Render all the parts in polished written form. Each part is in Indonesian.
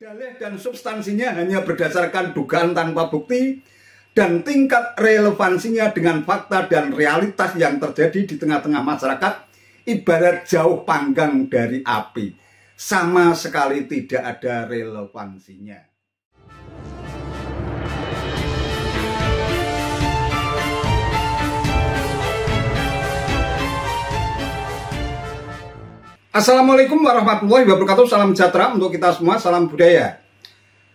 Dalih dan substansinya hanya berdasarkan dugaan tanpa bukti dan tingkat relevansinya dengan fakta dan realitas yang terjadi di tengah-tengah masyarakat ibarat jauh panggang dari api. Sama sekali tidak ada relevansinya. Assalamualaikum warahmatullahi wabarakatuh. Salam sejahtera untuk kita semua, salam budaya.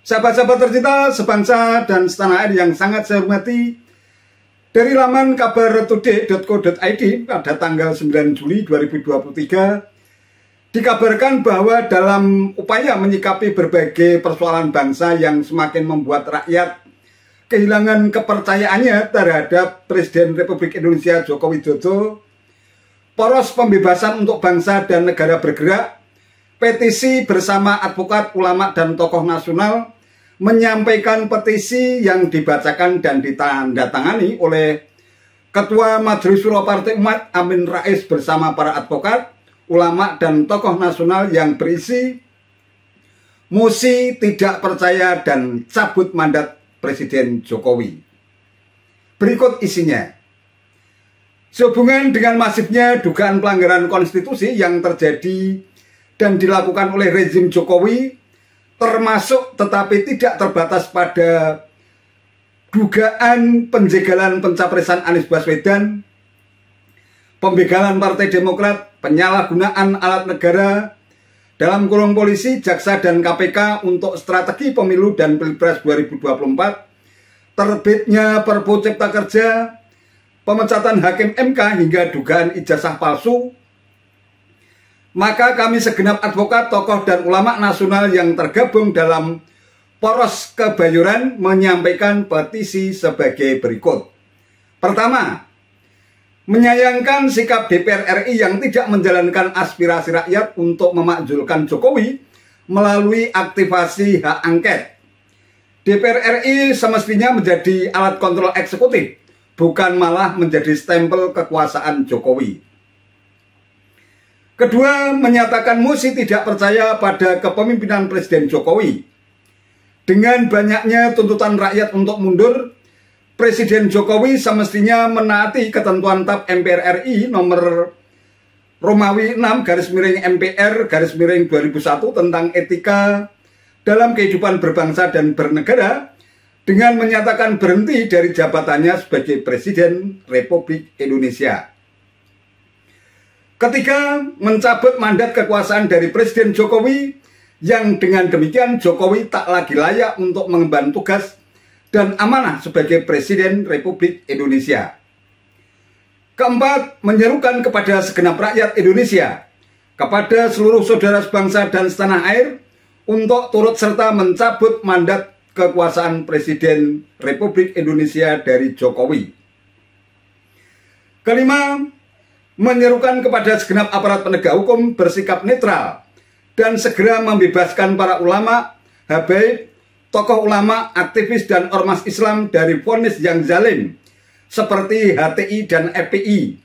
Sahabat-sahabat tercinta sebangsa dan setanah air yang sangat saya hormati, dari laman kabartoday.co.id pada tanggal 9 Juli 2023 dikabarkan bahwa dalam upaya menyikapi berbagai persoalan bangsa yang semakin membuat rakyat kehilangan kepercayaannya terhadap Presiden Republik Indonesia Joko Widodo, Poros Pembebasan untuk Bangsa dan Negara Bergerak, petisi bersama advokat, ulama, dan tokoh nasional menyampaikan petisi yang dibacakan dan ditandatangani oleh Ketua Majelis Syuro Partai Umat Amin Rais bersama para advokat, ulama, dan tokoh nasional yang berisi mosi tidak percaya dan cabut mandat Presiden Jokowi. Berikut isinya. Sehubungan dengan masifnya dugaan pelanggaran konstitusi yang terjadi dan dilakukan oleh rezim Jokowi, termasuk tetapi tidak terbatas pada dugaan penjegalan pencapresan Anies Baswedan, pembegalan Partai Demokrat, penyalahgunaan alat negara dalam kurung polisi, jaksa, dan KPK untuk strategi pemilu dan Pilpres 2024, terbitnya Perpu Cipta Kerja, pemecatan hakim MK hingga dugaan ijazah palsu, maka kami segenap advokat, tokoh, dan ulama nasional yang tergabung dalam Poros Kebayoran menyampaikan petisi sebagai berikut. Pertama, menyayangkan sikap DPR RI yang tidak menjalankan aspirasi rakyat untuk memakzulkan Jokowi melalui aktivasi hak angket. DPR RI semestinya menjadi alat kontrol eksekutif, bukan malah menjadi stempel kekuasaan Jokowi. Kedua, menyatakan mosi tidak percaya pada kepemimpinan Presiden Jokowi. Dengan banyaknya tuntutan rakyat untuk mundur, Presiden Jokowi semestinya menaati ketentuan TAP MPR RI nomor Romawi 6/MPR/2001 tentang etika dalam kehidupan berbangsa dan bernegara, dengan menyatakan berhenti dari jabatannya sebagai Presiden Republik Indonesia. Ketiga, mencabut mandat kekuasaan dari Presiden Jokowi yang dengan demikian Jokowi tak lagi layak untuk mengemban tugas dan amanah sebagai Presiden Republik Indonesia. Keempat, menyerukan kepada segenap rakyat Indonesia, kepada seluruh saudara sebangsa dan setanah air untuk turut serta mencabut mandat kekuasaan Presiden Republik Indonesia dari Jokowi. Kelima, menyerukan kepada segenap aparat penegak hukum bersikap netral dan segera membebaskan para ulama, habaib, tokoh ulama, aktivis, dan ormas Islam dari vonis yang zalim seperti HTI dan FPI,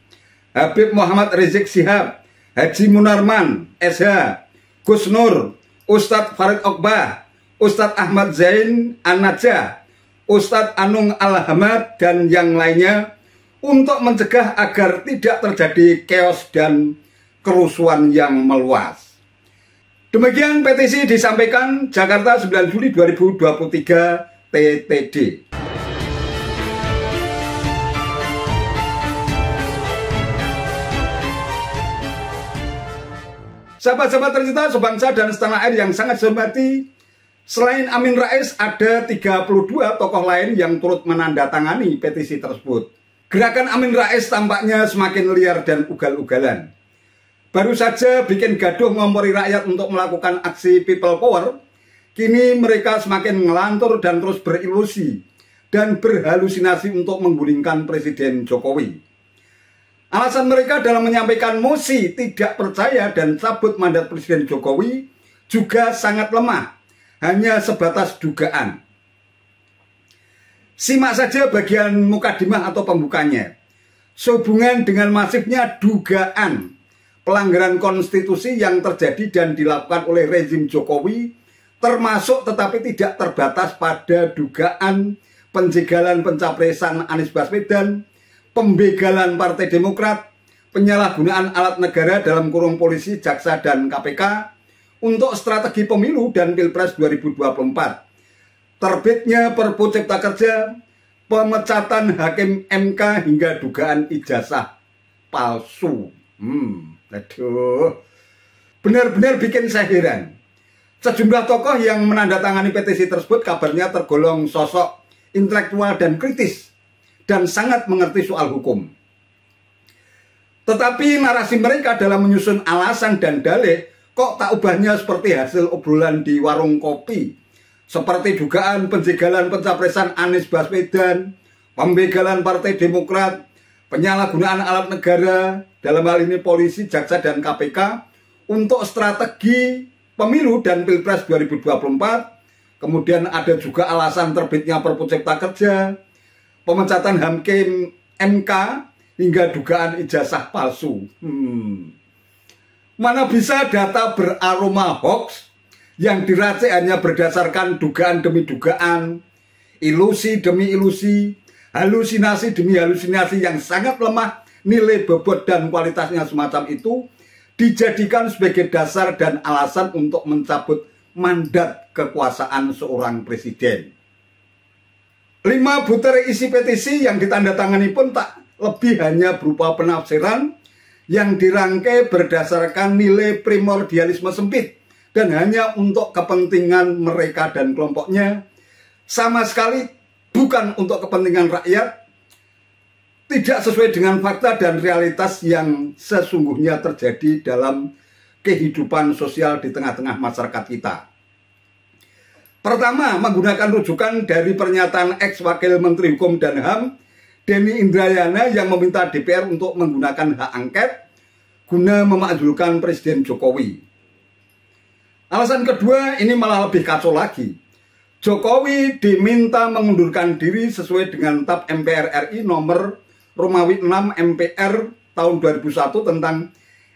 Habib Muhammad Rizik Syihab, Haji Munarman, SH, Gus Nur, Ustadz Farid Oqbah, Ustadz Ahmad Zain An-Najah, Ustadz Anung Al-Hamad, dan yang lainnya untuk mencegah agar tidak terjadi chaos dan kerusuhan yang meluas. Demikian petisi disampaikan Jakarta 9 Juli 2023 TTD. Sahabat-sahabat tercinta sebangsa dan setanah air yang sangat saya hormati, selain Amin Rais, ada 32 tokoh lain yang turut menandatangani petisi tersebut. Gerakan Amin Rais tampaknya semakin liar dan ugal-ugalan. Baru saja bikin gaduh ngompori rakyat untuk melakukan aksi people power, kini mereka semakin ngelantur dan terus berilusi dan berhalusinasi untuk menggulingkan Presiden Jokowi. Alasan mereka dalam menyampaikan mosi tidak percaya dan cabut mandat Presiden Jokowi juga sangat lemah, hanya sebatas dugaan. Simak saja bagian mukadimah atau pembukanya. Sehubungan dengan masifnya dugaan pelanggaran konstitusi yang terjadi dan dilakukan oleh rezim Jokowi, termasuk tetapi tidak terbatas pada dugaan penjegalan pencapresan Anies Baswedan, pembegalan Partai Demokrat, penyalahgunaan alat negara dalam kurung polisi, jaksa, dan KPK untuk strategi pemilu dan Pilpres 2024, terbitnya Perpu Cipta Kerja, pemecatan hakim MK hingga dugaan ijazah palsu. Aduh, benar-benar bikin saya heran. Sejumlah tokoh yang menandatangani petisi tersebut kabarnya tergolong sosok intelektual dan kritis dan sangat mengerti soal hukum. Tetapi narasi mereka dalam menyusun alasan dan dalih kok tak ubahnya seperti hasil obrolan di warung kopi, seperti dugaan penjegalan pencapresan Anies Baswedan, pembegalan Partai Demokrat, penyalahgunaan alat negara, dalam hal ini polisi, jaksa, dan KPK untuk strategi pemilu dan Pilpres 2024. Kemudian ada juga alasan terbitnya Perpu Cipta Kerja, pemecatan hakim MK hingga dugaan ijazah palsu. Mana bisa data beraroma hoax yang diracik hanya berdasarkan dugaan demi dugaan, ilusi demi ilusi, halusinasi demi halusinasi yang sangat lemah nilai bobot dan kualitasnya semacam itu dijadikan sebagai dasar dan alasan untuk mencabut mandat kekuasaan seorang presiden. 5 butir isi petisi yang ditandatangani pun tak lebih hanya berupa penafsiran yang dirangkai berdasarkan nilai primordialisme sempit dan hanya untuk kepentingan mereka dan kelompoknya, sama sekali bukan untuk kepentingan rakyat, tidak sesuai dengan fakta dan realitas yang sesungguhnya terjadi dalam kehidupan sosial di tengah-tengah masyarakat kita. Pertama, menggunakan rujukan dari pernyataan ex-Wakil Menteri Hukum dan HAM Denny Indrayana yang meminta DPR untuk menggunakan hak angket guna memakzulkan Presiden Jokowi. Alasan kedua ini malah lebih kacau lagi. Jokowi diminta mengundurkan diri sesuai dengan TAP MPR RI nomor Romawi 6 MPR tahun 2001 tentang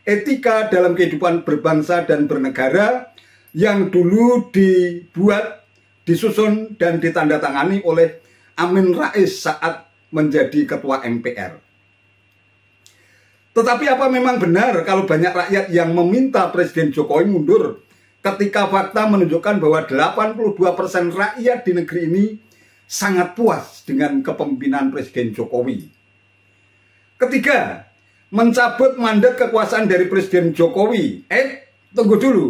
etika dalam kehidupan berbangsa dan bernegara yang dulu dibuat, disusun, dan ditandatangani oleh Amin Rais saat menjadi ketua MPR. Tetapi apa memang benar kalau banyak rakyat yang meminta Presiden Jokowi mundur ketika fakta menunjukkan bahwa 82% rakyat di negeri ini sangat puas dengan kepemimpinan Presiden Jokowi? Ketiga, mencabut mandat kekuasaan dari Presiden Jokowi. Tunggu dulu.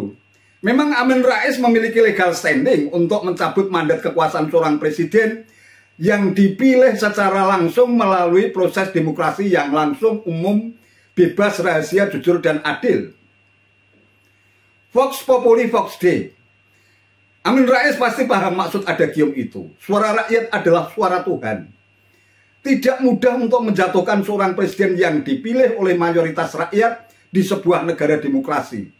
Memang Amin Rais memiliki legal standing untuk mencabut mandat kekuasaan seorang presiden yang dipilih secara langsung melalui proses demokrasi yang langsung, umum, bebas, rahasia, jujur, dan adil. Vox Populi Vox Dei. Amin Rais pasti paham maksud adagium itu. Suara rakyat adalah suara Tuhan. Tidak mudah untuk menjatuhkan seorang presiden yang dipilih oleh mayoritas rakyat di sebuah negara demokrasi.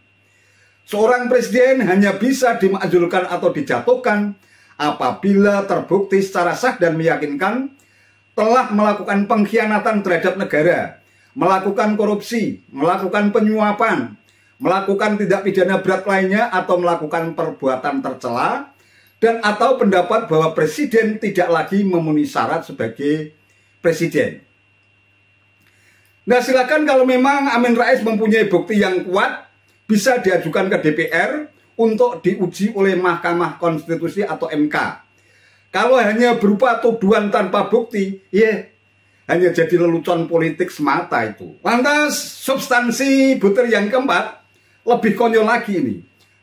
Seorang presiden hanya bisa dimakzulkan atau dijatuhkan apabila terbukti secara sah dan meyakinkan telah melakukan pengkhianatan terhadap negara, melakukan korupsi, melakukan penyuapan, melakukan tindak pidana berat lainnya, atau melakukan perbuatan tercela, dan atau pendapat bahwa presiden tidak lagi memenuhi syarat sebagai presiden. Nah, silakan kalau memang Amin Rais mempunyai bukti yang kuat, bisa diajukan ke DPR untuk diuji oleh Mahkamah Konstitusi atau MK. Kalau hanya berupa tuduhan tanpa bukti, hanya jadi lelucon politik semata itu. Lantas substansi butir yang keempat lebih konyol lagi ini.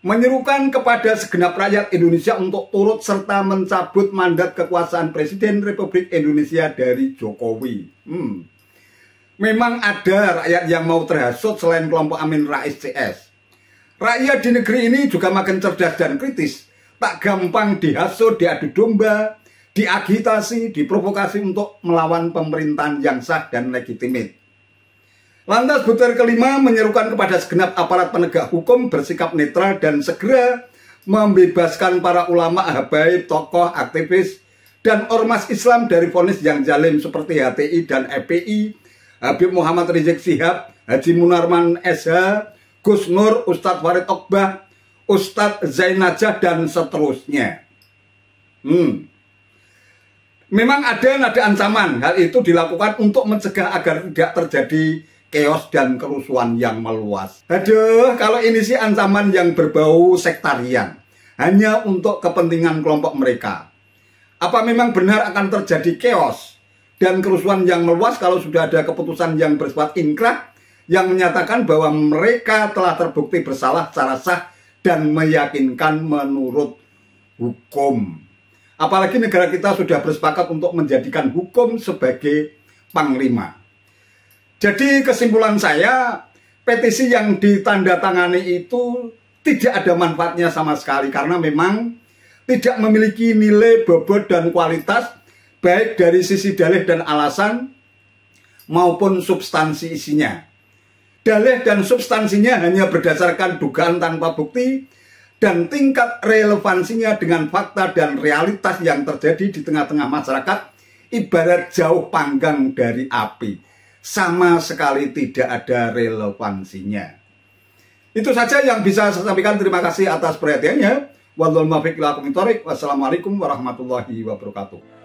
Menyerukan kepada segenap rakyat Indonesia untuk turut serta mencabut mandat kekuasaan Presiden Republik Indonesia dari Jokowi. Memang ada rakyat yang mau terhasut selain kelompok Amin Rais CS. Rakyat di negeri ini juga makin cerdas dan kritis. Tak gampang dihasut, diadu domba, diagitasi, diprovokasi untuk melawan pemerintahan yang sah dan legitimit. Lantas butir kelima menyerukan kepada segenap aparat penegak hukum bersikap netral dan segera membebaskan para ulama, habaib, tokoh, aktivis, dan ormas Islam dari vonis yang zalim seperti HTI dan FPI, Habib Muhammad Rizik Syihab, Haji Munarman SH, Gus Nur, Ustadz Farid Oqbah, Ustadz Zainajah, dan seterusnya. Memang ada ancaman. Hal itu dilakukan untuk mencegah agar tidak terjadi chaos dan kerusuhan yang meluas. Aduh, kalau ini sih ancaman yang berbau sektarian, hanya untuk kepentingan kelompok mereka. Apa memang benar akan terjadi chaos dan kerusuhan yang meluas kalau sudah ada keputusan yang bersifat inkrah yang menyatakan bahwa mereka telah terbukti bersalah secara sah dan meyakinkan menurut hukum? Apalagi negara kita sudah bersepakat untuk menjadikan hukum sebagai panglima. Jadi kesimpulan saya, petisi yang ditandatangani itu tidak ada manfaatnya sama sekali karena memang tidak memiliki nilai, bobot, dan kualitas baik dari sisi dalih dan alasan maupun substansi isinya. Dalih dan substansinya hanya berdasarkan dugaan tanpa bukti dan tingkat relevansinya dengan fakta dan realitas yang terjadi di tengah-tengah masyarakat ibarat jauh panggang dari api. Sama sekali tidak ada relevansinya. Itu saja yang bisa saya sampaikan. Terima kasih atas perhatiannya. Wassalamualaikum warahmatullahi wabarakatuh.